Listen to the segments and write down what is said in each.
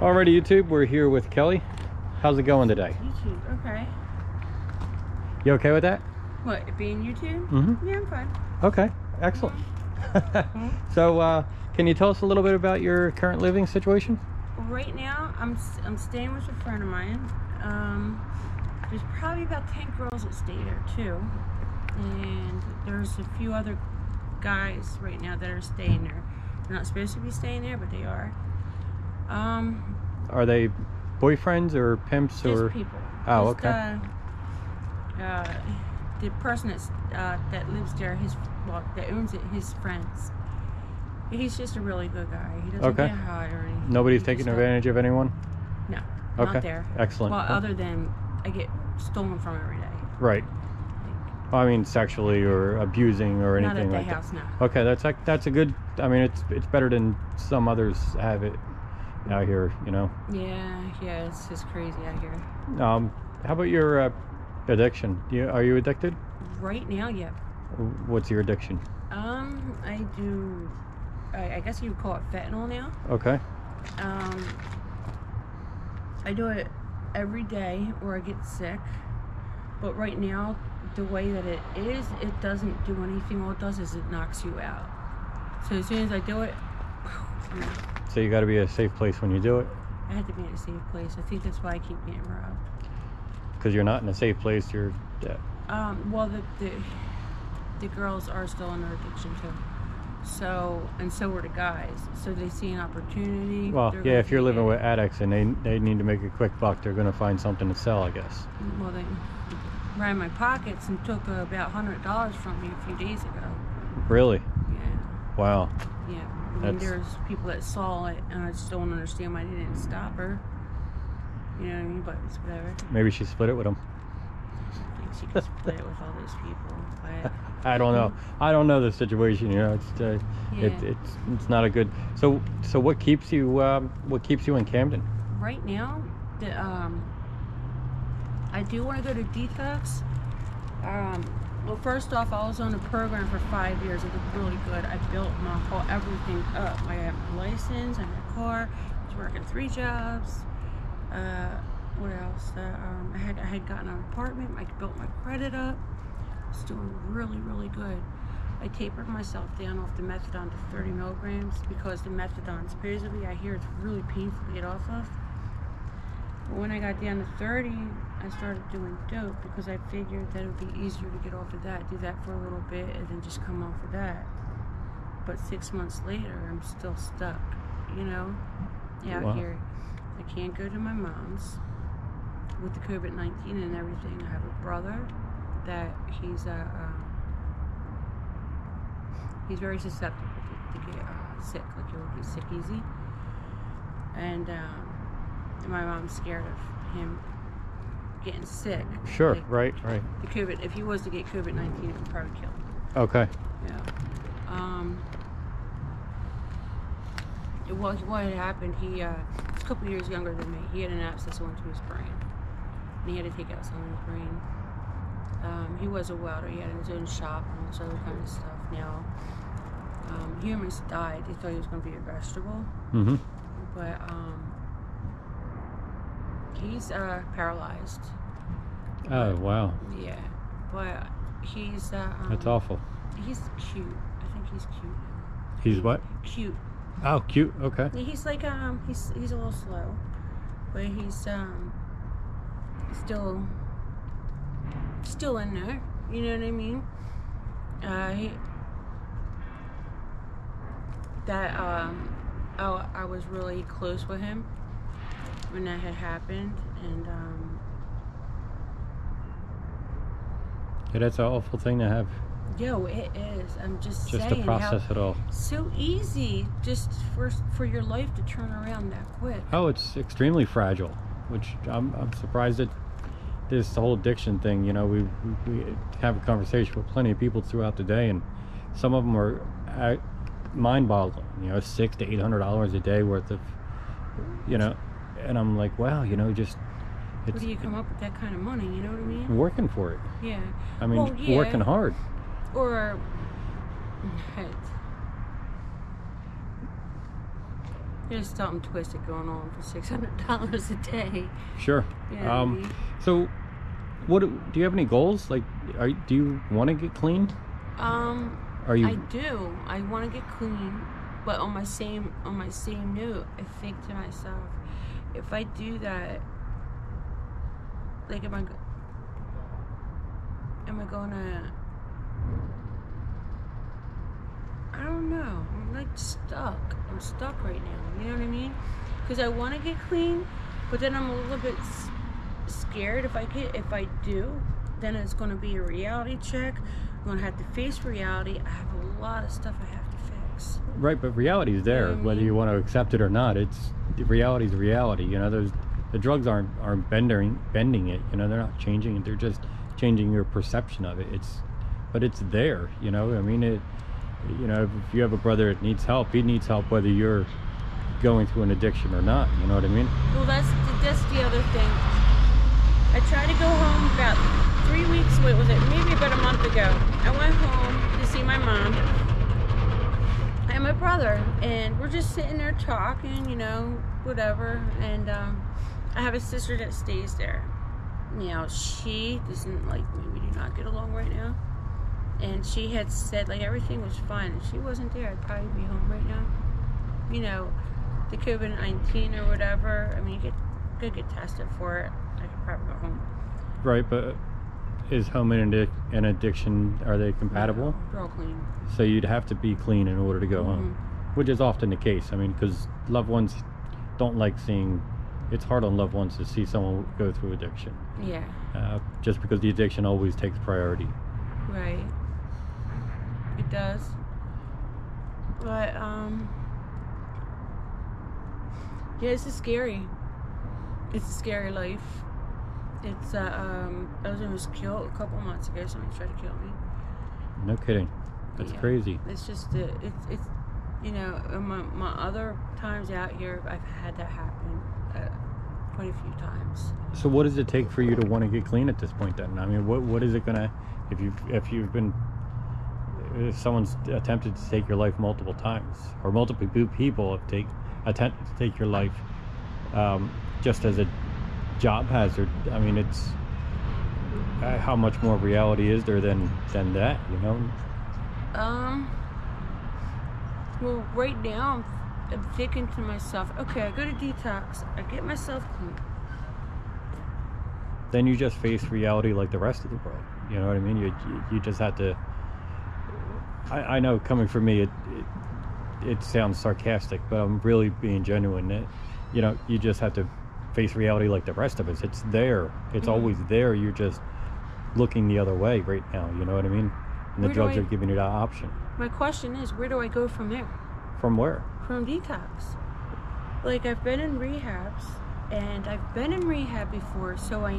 Alrighty, YouTube, we're here with Kelly. How's it going today? YouTube, okay. You okay with that? What, being YouTube? Mm-hmm. Yeah, I'm fine. Okay, excellent. So, can you tell us a little bit about your current living situation? Right now, I'm staying with a friend of mine. There's probably about 10 girls that stay there too, and there's a few other guys right now that are staying there. They're not supposed to be staying there, but they are. Are they boyfriends or pimps or? Just people. Oh, Just, okay. The person that lives there, that owns it, his friends. He's just a really good guy. He doesn't get high or anything. Nobody's taking advantage of anyone? No, okay. Not there. Excellent. Well, other than I get stolen from every day. Right. I mean, sexually or abusing or anything like that. Not at the house, no. Okay, that's a good. I mean, it's better than some others have it out here, you know. Yeah, it's just crazy out here. How about your addiction? Are you addicted? Right now, yeah. What's your addiction? I do. I guess you would call it fentanyl now. Okay. I do it every day, or I get sick. But right now, the way that it is, it doesn't do anything. All it does is it knocks you out. So as soon as I do it, so you got to be a safe place when you do it. I have to be in a safe place. I think that's why I keep getting robbed. Because you're not in a safe place, you're dead. Well, the girls are still in their addiction too. So were the guys. So they see an opportunity. Well, yeah, if you're living with addicts and they need to make a quick buck, they're going to find something to sell, I guess. Well, they ran my pockets and took about $100 from me a few days ago. Really? Yeah. Wow. Yeah. I mean, there's people that saw it, and I just don't understand why they didn't stop her. You know what I mean? But it's whatever. Maybe she split it with them. I think she could split it with all those people. But I don't know. I don't know the situation. You know, it's not a good. So what keeps you in Camden? Right now, I do want to go to detox. Well, first off, I was on a program for 5 years. It looked really good. I built everything up. I had my license, I had a car. I was working 3 jobs. What else? I had gotten an apartment. I built my credit up. I was doing really, really good. I tapered myself down off the methadone to 30 milligrams because the methadone, supposedly, I hear it's really painful to get off of. But when I got down to 30, I started doing dope because I figured that it would be easier to get off of that, do that for a little bit, and then just come off of that. But 6 months later, I'm still stuck, you know, out here. I can't go to my mom's with the COVID-19 and everything. I have a brother that he's very susceptible to get sick, like he'll get sick easy. And my mom's scared of him getting sick. Sure, like, right. The COVID, if he was to get COVID-19, it would probably kill him. Okay. Yeah. What had happened, he was a couple years younger than me. He had an abscess onto his brain. And he had to take out some of his brain. He was a welder. He had his own shop and all this other kind of stuff. Now, he almost died. They thought he was going to be a vegetable. Mm-hmm. But he's paralyzed. Oh, wow. Yeah. But he's... that's awful. He's cute. I think he's cute. He's what? Cute. Oh, cute. Okay. He's like he's a little slow, but he's still in there. You know what I mean? I was really close with him when that had happened, and yeah, that's an awful thing to have. Yo, it is. I'm just saying, to process it all. So easy, just for your life to turn around that quick. Oh, it's extremely fragile, which I'm surprised that this whole addiction thing. You know, we have a conversation with plenty of people throughout the day, and some of them are mind-boggling. You know, $600 to $800 a day worth of, you know, and I'm like, wow, you know, just. Where do you come up with that kind of money? You know what I mean? Working for it. Yeah. I mean, working hard. Or There's something twisted going on for $600 a day. Sure. Yeah, I mean, So, what do you have any goals? Like, do you want to get clean? Are you? I do. I want to get clean, but on my same note, I think to myself, if I do that, like, am I gonna? I don't know. I'm like stuck. I'm stuck right now. You know what I mean? Because I want to get clean, but then I'm a little bit scared. If I do, then it's going to be a reality check. I'm going to have to face reality. I have a lot of stuff I have to fix. Right, but reality is there, whether you want to accept it or not. Reality is reality. You know, the drugs aren't bending it. You know, they're not changing it. They're just changing your perception of it. But it's there. You know, I mean, you know, if you have a brother that needs help, he needs help whether you're going through an addiction or not. You know what I mean? Well, that's the other thing. I tried to go home about 3 weeks. Wait, was it maybe about a month ago? I went home to see my mom and my brother, and we're just sitting there talking, you know, whatever. And I have a sister that stays there. You know, she doesn't like me. We do not get along right now. And she had said, like, everything was fine. If she wasn't there, I'd probably be home right now. You know, the COVID-19 or whatever. I mean, you could get tested for it. I could probably go home. Right, but is home and addiction, are they compatible? No, they're all clean. So you'd have to be clean in order to go home, which is often the case. I mean, because loved ones don't like seeing. It's hard on loved ones to see someone go through addiction. Yeah. Just because the addiction always takes priority. Right. It does. But yeah, it's scary. It's a scary life. It's I was almost killed a couple months ago. Somebody tried to kill me. No kidding. That's crazy. It's just it's you know, my other times out here, I've had that happen quite a few times. So what does it take for you to want to get clean at this point then? I mean, what is it gonna, if someone's attempted to take your life multiple times, or multiple people have attempted to take your life, just as a job hazard, I mean, it's how much more reality is there than that, you know? Well, right now I'm thinking to myself, okay, I go to detox, I get myself clean. Then you just face reality like the rest of the world. You know what I mean? You just have to. I know, coming from me, it sounds sarcastic, but I'm really being genuine. You know, you just have to face reality like the rest of us. It's there. It's always there. You're just looking the other way right now. You know what I mean? And the drugs are giving you that option. My question is, where do I go from there? From where? From detox. Like, I've been in rehabs, and I've been in rehab before, so I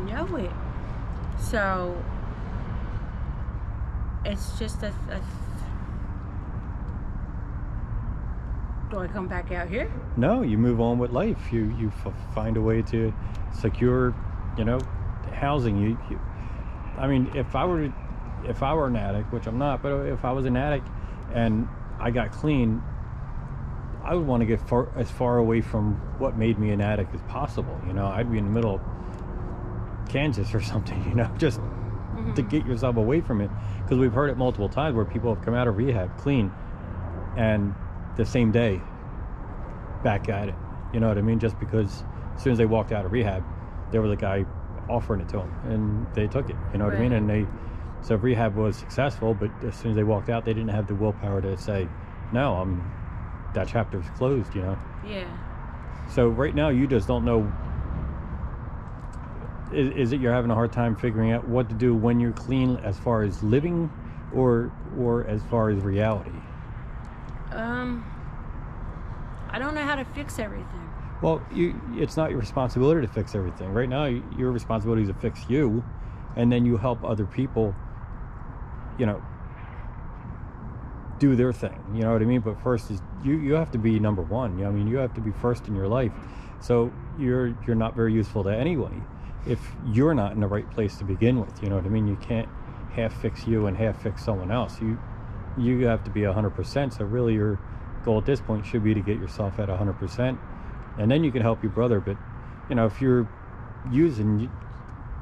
know it. So it's just do I come back out here? No, you move on with life. You find a way to secure, you know, housing. I mean, if I were an addict, which I'm not, but if I was an addict and I got clean, I would want to get as far away from what made me an addict as possible. You know, I'd be in the middle of Kansas or something, you know, just to get yourself away from it. Because we've heard it multiple times where people have come out of rehab clean and the same day back at it. You know what I mean? Just because as soon as they walked out of rehab, there was a guy offering it to them and they took it. You know what I mean? And so rehab was successful, but as soon as they walked out, they didn't have the willpower to say, no, that chapter's closed, you know? Yeah. So right now you just don't know. Is it you're having a hard time figuring out what to do when you're clean, as far as living or as far as reality? I don't know how to fix everything. Well, it's not your responsibility to fix everything. Right now, your responsibility is to fix you, and then you help other people, you know, do their thing. You know what I mean? But first is you have to be number one. You know what I mean? You have to be first in your life. So you're not very useful to anybody if you're not in the right place to begin with. You know what I mean? You can't half fix you and half fix someone else. You have to be 100%. So really, you're goal at this point should be to get yourself at 100%, and then you can help your brother. But if you're using,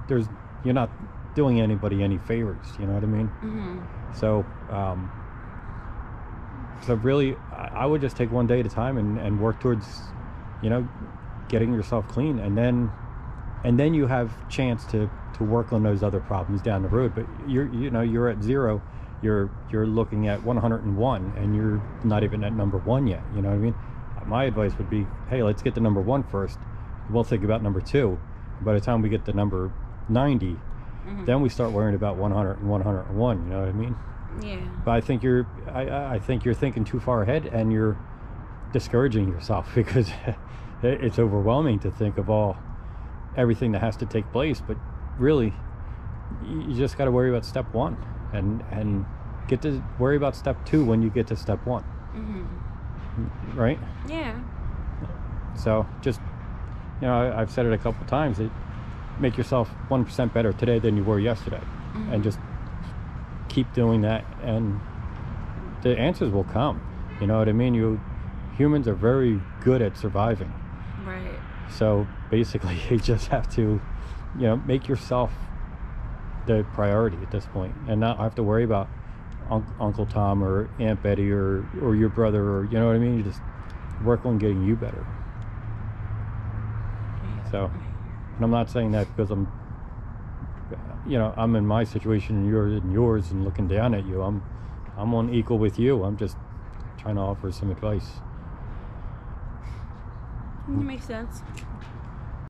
you're not doing anybody any favors. You know what I mean? Mm-hmm. So really, I would just take one day at a time and work towards, getting yourself clean, and then you have chance to work on those other problems down the road. But you're at 0, you're looking at 101, and you're not even at number 1 yet. You know what I mean? My advice would be, hey, let's get to number 1 first. We'll think about number 2. By the time we get to number 90, Mm-hmm. then we start worrying about 100 and 101. You know what I mean? Yeah. But I think you're thinking too far ahead, and you're discouraging yourself because it's overwhelming to think of everything that has to take place. But really, you just got to worry about step 1, and get to worry about step 2 when you get to step 1. Mm-hmm. Right? Yeah. So just, I've said it a couple times. Make yourself 1% better today than you were yesterday, Mm-hmm. and just keep doing that, and the answers will come. You know what I mean? Humans are very good at surviving. Right. So basically, you just have to, make yourself the priority at this point, and not have to worry about Uncle Tom or Aunt Betty or your brother, or you know what I mean. You just work on getting you better. Yeah. So, and I'm not saying that because I'm in my situation and you're in yours and looking down at you. I'm on equal with you. I'm just trying to offer some advice. It makes sense.